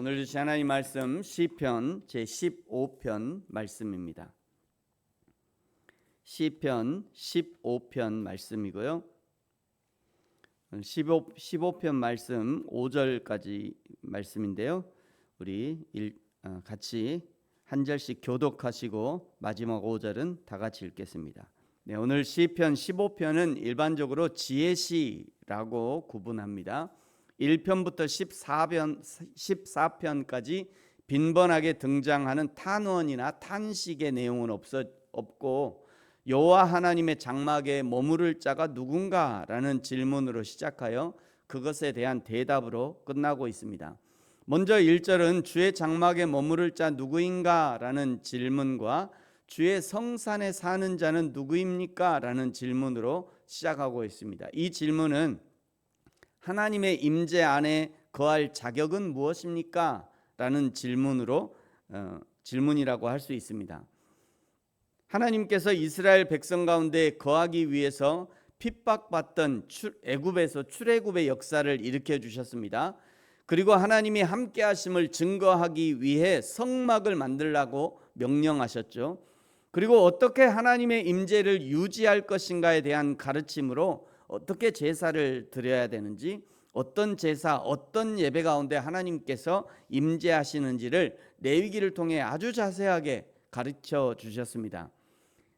오늘 주신 하나님 말씀 시편 제15편 말씀입니다. 시편 15편 말씀이고요. 15편 말씀 5절까지 말씀인데요. 우리 같이 한 절씩 교독하시고 마지막 5절은 다 같이 읽겠습니다. 네, 오늘 시편 15편은 일반적으로 지혜시라고 구분합니다. 1편부터 14편까지 빈번하게 등장하는 탄원이나 탄식의 내용은 없고 여호와 하나님의 장막에 머무를 자가 누군가라는 질문으로 시작하여 그것에 대한 대답으로 끝나고 있습니다. 먼저 1절은 주의 장막에 머무를 자 누구인가라는 질문과 주의 성산에 사는 자는 누구입니까? 라는 질문으로 시작하고 있습니다. 이 질문은 하나님의 임재 안에 거할 자격은 무엇입니까? 라는 질문이라고 할 수 있습니다. 하나님께서 이스라엘 백성 가운데 거하기 위해서 핍박받던 애굽에서 출애굽의 역사를 일으켜 주셨습니다. 그리고 하나님이 함께 하심을 증거하기 위해 성막을 만들라고 명령하셨죠. 그리고 어떻게 하나님의 임재를 유지할 것인가에 대한 가르침으로 어떻게 제사를 드려야 되는지, 어떤 제사, 어떤 예배 가운데 하나님께서 임재하시는지를 레위기를 통해 아주 자세하게 가르쳐 주셨습니다.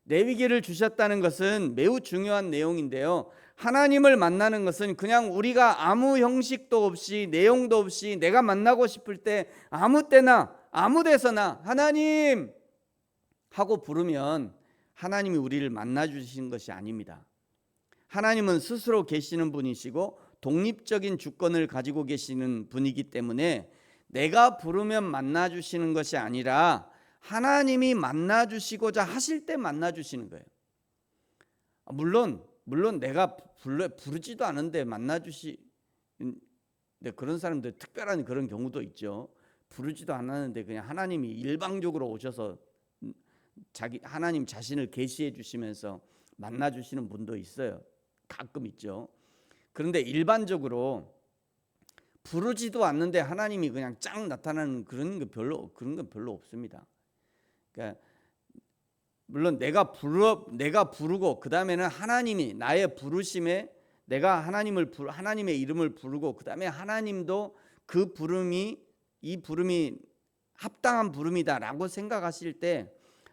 레위기를 주셨다는 것은 매우 중요한 내용인데요. 하나님을 만나는 것은 그냥 우리가 아무 형식도 없이 내용도 없이 내가 만나고 싶을 때 아무 때나 아무 데서나 하나님 하고 부르면 하나님이 우리를 만나 주시는 것이 아닙니다. 하나님은 스스로 계시는 분이시고 독립적인 주권을 가지고 계시는 분이기 때문에 내가 부르면 만나 주시는 것이 아니라 하나님이 만나 주시고자 하실 때 만나 주시는 거예요. 물론 내가 부르지도 않은데 만나 주시 그런 사람들 특별한 그런 경우도 있죠. 부르지도 않았는데 그냥 하나님이 일방적으로 오셔서 하나님 자신을 계시해 주시면서 만나 주시는 분도 있어요. 가끔 있죠. 그런데 일반적으로 부르지도 않는데 하나님이 그냥 쫙 나타나는 그런 건 별로 없습니다. 그러니까 물론 내가 부르고 그 다음에는 하나님이 나의 부르심에 내가 하나님의 이름을 부르고 그 다음에 하나님도 이 부름이 합당한 부름이다라고 생각하실 때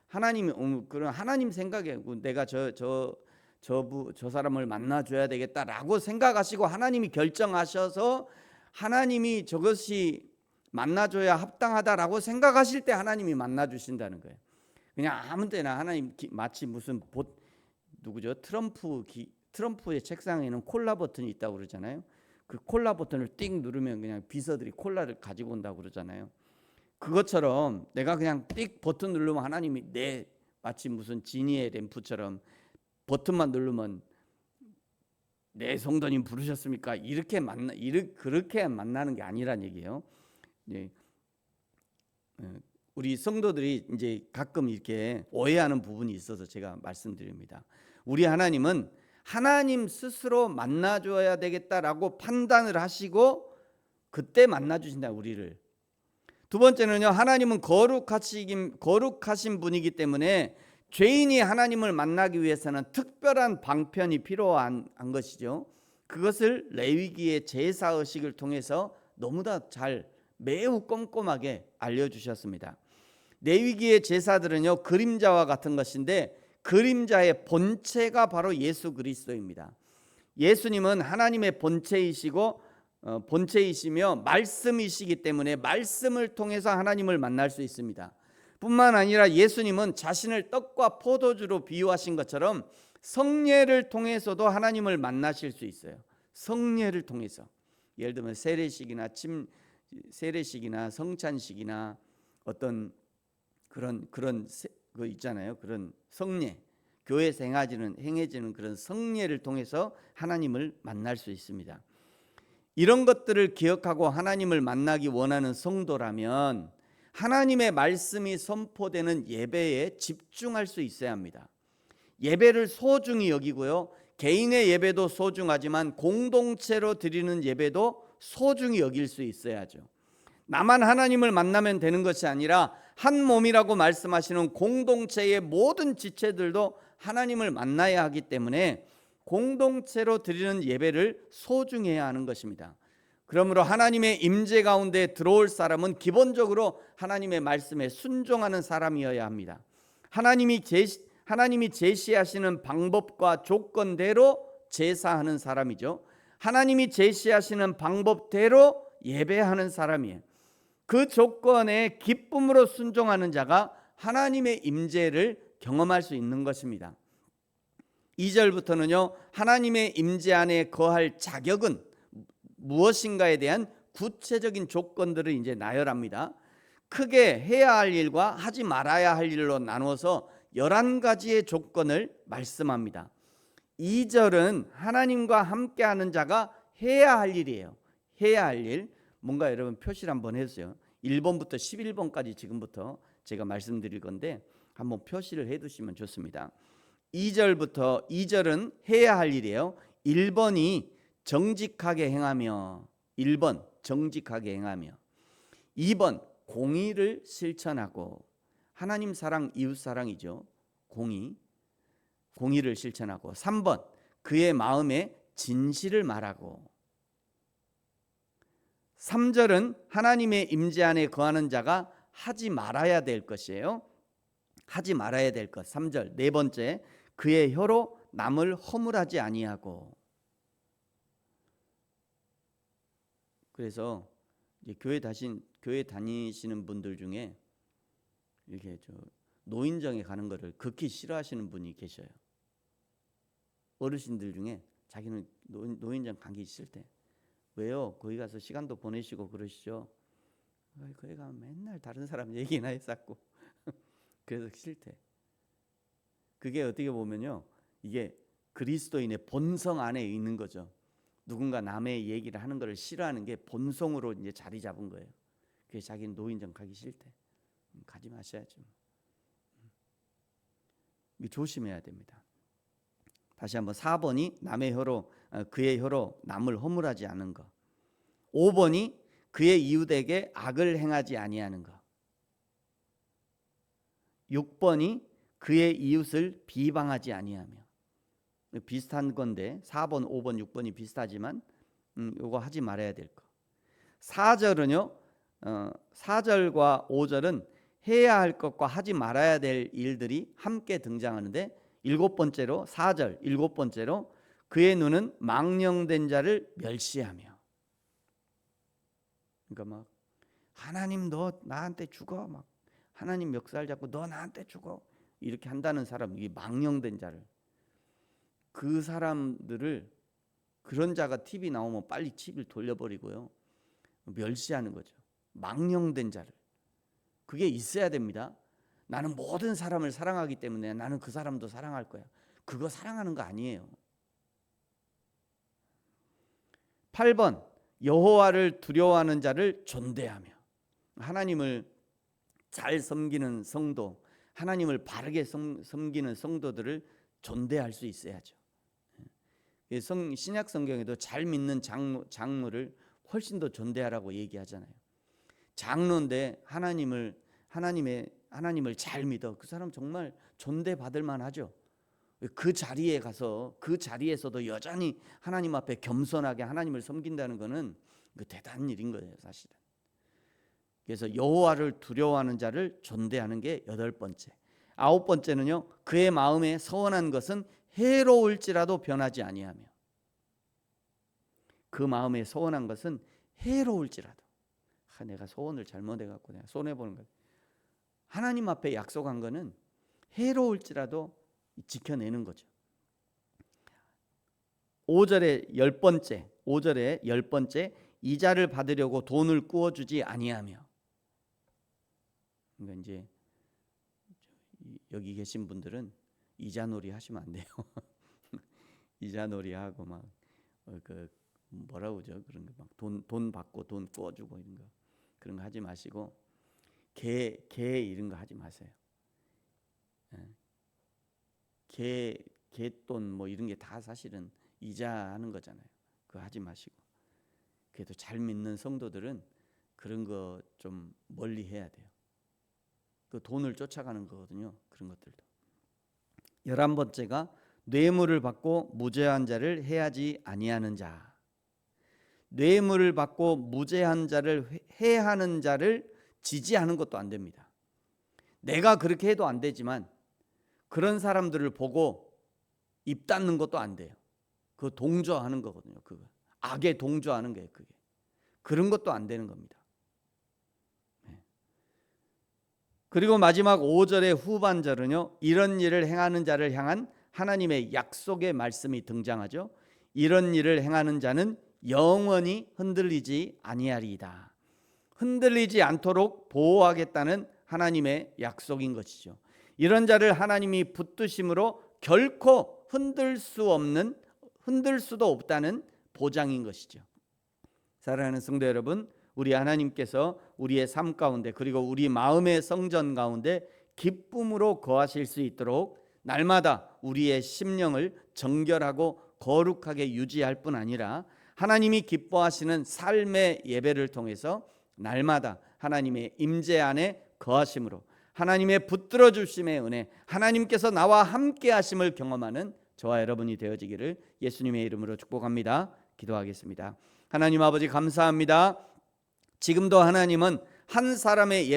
하나님이 그런 하나님 생각에 내가 저 사람을 만나줘야 되겠다라고 생각하시고 하나님이 결정하셔서 하나님이 저것이 만나줘야 합당하다라고 생각하실 때 하나님이 만나주신다는 거예요. 그냥 아무 때나 하나님 마치 무슨 트럼프의 책상에는 콜라 버튼이 있다고 그러잖아요. 그 콜라 버튼을 띵 누르면 그냥 비서들이 콜라를 가지고 온다고 그러잖아요. 그것처럼 내가 그냥 띡 버튼 누르면 하나님이 마치 무슨 지니의 램프처럼 버튼만 누르면 내 성도님 부르셨습니까? 그렇게 만나는 게 아니란 얘기예요. 네. 우리 성도들이 이제 가끔 이렇게 오해하는 부분이 있어서 제가 말씀드립니다. 우리 하나님은 하나님 스스로 만나줘야 되겠다라고 판단을 하시고 그때 만나주신다 우리를. 두 번째는요, 하나님은 거룩하신 분이기 때문에 죄인이 하나님을 만나기 위해서는 특별한 방편이 필요한 것이죠. 그것을 레위기의 제사의식을 통해서 너무나 매우 꼼꼼하게 알려주셨습니다. 레위기의 제사들은요, 그림자와 같은 것인데 그림자의 본체가 바로 예수 그리스도입니다. 예수님은 하나님의 본체이시며 말씀이시기 때문에 말씀을 통해서 하나님을 만날 수 있습니다. 뿐만 아니라 예수님은 자신을 떡과 포도주로 비유하신 것처럼 성례를 통해서도 하나님을 만나실 수 있어요. 성례를 통해서 예를 들면 세례식이나 성찬식이나 어떤 그런 거 있잖아요. 그런 성례, 교회에서 행해지는 그런 성례를 통해서 하나님을 만날 수 있습니다. 이런 것들을 기억하고 하나님을 만나기 원하는 성도라면 하나님의 말씀이 선포되는 예배에 집중할 수 있어야 합니다. 예배를 소중히 여기고요. 개인의 예배도 소중하지만 공동체로 드리는 예배도 소중히 여길 수 있어야죠. 나만 하나님을 만나면 되는 것이 아니라 한 몸이라고 말씀하시는 공동체의 모든 지체들도 하나님을 만나야 하기 때문에 공동체로 드리는 예배를 소중해야 하는 것입니다. 그러므로 하나님의 임재 가운데 들어올 사람은 기본적으로 하나님의 말씀에 순종하는 사람이어야 합니다. 하나님이 제시하시는 방법과 조건대로 제사하는 사람이죠. 하나님이 제시하시는 방법대로 예배하는 사람이에요. 그 조건에 기쁨으로 순종하는 자가 하나님의 임재를 경험할 수 있는 것입니다. 2절부터는요, 하나님의 임재 안에 거할 자격은 무엇인가에 대한 구체적인 조건들을 이제 나열합니다. 크게 해야 할 일과 하지 말아야 할 일로 나누어서 11가지의 조건을 말씀합니다. 2절은 하나님과 함께하는 자가 해야 할 일이에요. 해야 할 일. 뭔가 여러분 표시를 한번 해주세요. 1번부터 11번까지 지금부터 제가 말씀드릴 건데 한번 표시를 해두시면 좋습니다. 2절은 해야 할 일이에요. 1번이 정직하게 행하며, 1번 정직하게 행하며, 2번 공의를 실천하고, 하나님 사랑 이웃 사랑이죠. 공의를 실천하고, 3번 그의 마음에 진실을 말하고, 3절은 하나님의 임재 안에 거하는 자가 하지 말아야 될 것이에요. 하지 말아야 될 것. 3절. 네 번째, 그의 혀로 남을 허물하지 아니하고. 그래서 이제 교회 다니시는 분들 중에 이렇게 노인정에 가는 것을 극히 싫어하시는 분이 계셔요. 어르신들 중에 자기는 노인정 가기 싫대. 왜요? 거기 가서 시간도 보내시고 그러시죠. 거기 가면 맨날 다른 사람 얘기나 했었고 그래서 싫대. 그게 어떻게 보면요, 이게 그리스도인의 본성 안에 있는 거죠. 누군가 남의 얘기를 하는 것을 싫어하는 게 본성으로 이제 자리 잡은 거예요. 그래서 자기는 노인정 가기 싫대. 가지 마셔야죠. 조심해야 됩니다. 다시 한번 4번이 그의 혀로 남을 허물하지 않은 것. 5번이 그의 이웃에게 악을 행하지 아니하는 것. 6번이 그의 이웃을 비방하지 아니하며. 비슷한 건데 4번, 5번, 6번이 비슷하지만 이거 하지 말아야 될 거. 4절은요, 4절과 5절은 해야 할 것과 하지 말아야 될 일들이 함께 등장하는데 7번째로 4절 7번째로 그의 눈은 망령된 자를 멸시하며. 그러니까 막 하나님 너 나한테 죽어, 막 하나님 멱살 잡고 너 나한테 죽어 이렇게 한다는 사람, 이 망령된 자를, 그 사람들을, 그런 자가 TV 나오면 빨리 TV를 돌려버리고요, 멸시하는 거죠. 망령된 자를. 그게 있어야 됩니다. 나는 모든 사람을 사랑하기 때문에 나는 그 사람도 사랑할 거야. 그거 사랑하는 거 아니에요. 8번 여호와를 두려워하는 자를 존대하며. 하나님을 잘 섬기는 성도, 하나님을 바르게 섬기는 성도들을 존대할 수 있어야죠. 신약 성경에도 잘 믿는 장로를 훨씬 더 존대하라고 얘기하잖아요. 장로인데 하나님을 잘 믿어. 그 사람 정말 존대받을 만하죠. 그 자리에 가서 그 자리에서도 여전히 하나님 앞에 겸손하게 하나님을 섬긴다는 것은 대단한 일인 거예요, 사실은. 그래서 여호와를 두려워하는 자를 존대하는 게 8번째. 9번째는요, 그의 마음에 서원한 것은 해로울지라도 변하지 아니하며. 그 마음에 서원한 것은 해로울지라도, 내가 소원을 잘못해갖고 내가 손해보는 것, 하나님 앞에 약속한 거는 해로울지라도 지켜내는 거죠. 5절에 10번째 이자를 받으려고 돈을 꾸어주지 아니하며. 그러니까 이제 여기 계신 분들은 이자놀이 하시면 안 돼요. 이자놀이하고 막 뭐라고 그러죠? 그런 거 막 돈 받고 돈 꾸어주고 이런 거, 그런 거 하지 마시고, 개 이런 거 하지 마세요. 개돈 뭐 이런 게 다 사실은 이자 하는 거잖아요. 그거 하지 마시고. 그래도 잘 믿는 성도들은 그런 거 좀 멀리 해야 돼요. 그 돈을 쫓아가는 거거든요. 그런 것들도. 11번째가 뇌물을 받고 무죄한 자를 해하지 아니하는 자. 뇌물을 받고 무죄한 자를 해하는 자를 지지하는 것도 안 됩니다. 내가 그렇게 해도 안 되지만 그런 사람들을 보고 입 닫는 것도 안 돼요. 그 동조하는 거거든요. 그거 악에 동조하는 게 그게. 그런 것도 안 되는 겁니다. 그리고 마지막 5절의 후반절은요, 이런 일을 행하는 자를 향한 하나님의 약속의 말씀이 등장하죠. 이런 일을 행하는 자는 영원히 흔들리지 아니하리이다. 흔들리지 않도록 보호하겠다는 하나님의 약속인 것이죠. 이런 자를 하나님이 붙드심으로 결코 흔들 수도 없다는 보장인 것이죠. 사랑하는 성도 여러분, 우리 하나님께서 우리의 삶 가운데 그리고 우리 마음의 성전 가운데 기쁨으로 거하실 수 있도록 날마다 우리의 심령을 정결하고 거룩하게 유지할 뿐 아니라 하나님이 기뻐하시는 삶의 예배를 통해서 날마다 하나님의 임재 안에 거하심으로 하나님의 붙들어 주심의 은혜, 하나님께서 나와 함께 하심을 경험하는 저와 여러분이 되어지기를 예수님의 이름으로 축복합니다. 기도하겠습니다. 하나님 아버지 감사합니다. 지금도 하나님은 한 사람의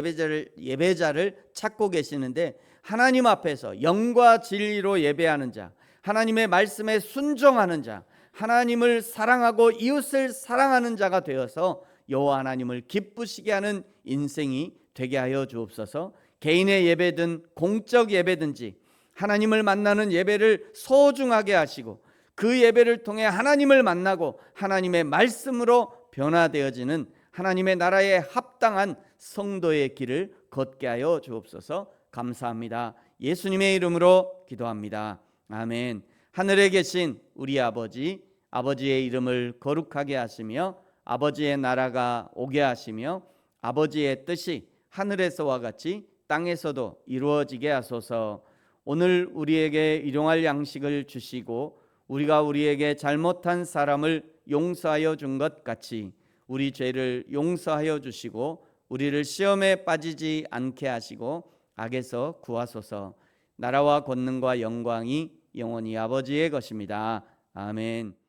예배자를 찾고 계시는데 하나님 앞에서 영과 진리로 예배하는 자, 하나님의 말씀에 순종하는 자, 하나님을 사랑하고 이웃을 사랑하는 자가 되어서 여호와 하나님을 기쁘시게 하는 인생이 되게 하여 주옵소서. 개인의 예배든 공적 예배든지 하나님을 만나는 예배를 소중하게 하시고 그 예배를 통해 하나님을 만나고 하나님의 말씀으로 변화되어지는 하나님의 나라에 합당한 성도의 길을 걷게 하여 주옵소서. 감사합니다. 예수님의 이름으로 기도합니다. 아멘. 하늘에 계신 우리 아버지, 아버지의 이름을 거룩하게 하시며 아버지의 나라가 오게 하시며 아버지의 뜻이 하늘에서와 같이 땅에서도 이루어지게 하소서. 오늘 우리에게 일용할 양식을 주시고 우리가 우리에게 잘못한 사람을 용서하여 준 것 같이 우리 죄를 용서하여 주시고 우리를 시험에 빠지지 않게 하시고 악에서 구하소서. 나라와 권능과 영광이 영원히 아버지의 것입니다. 아멘.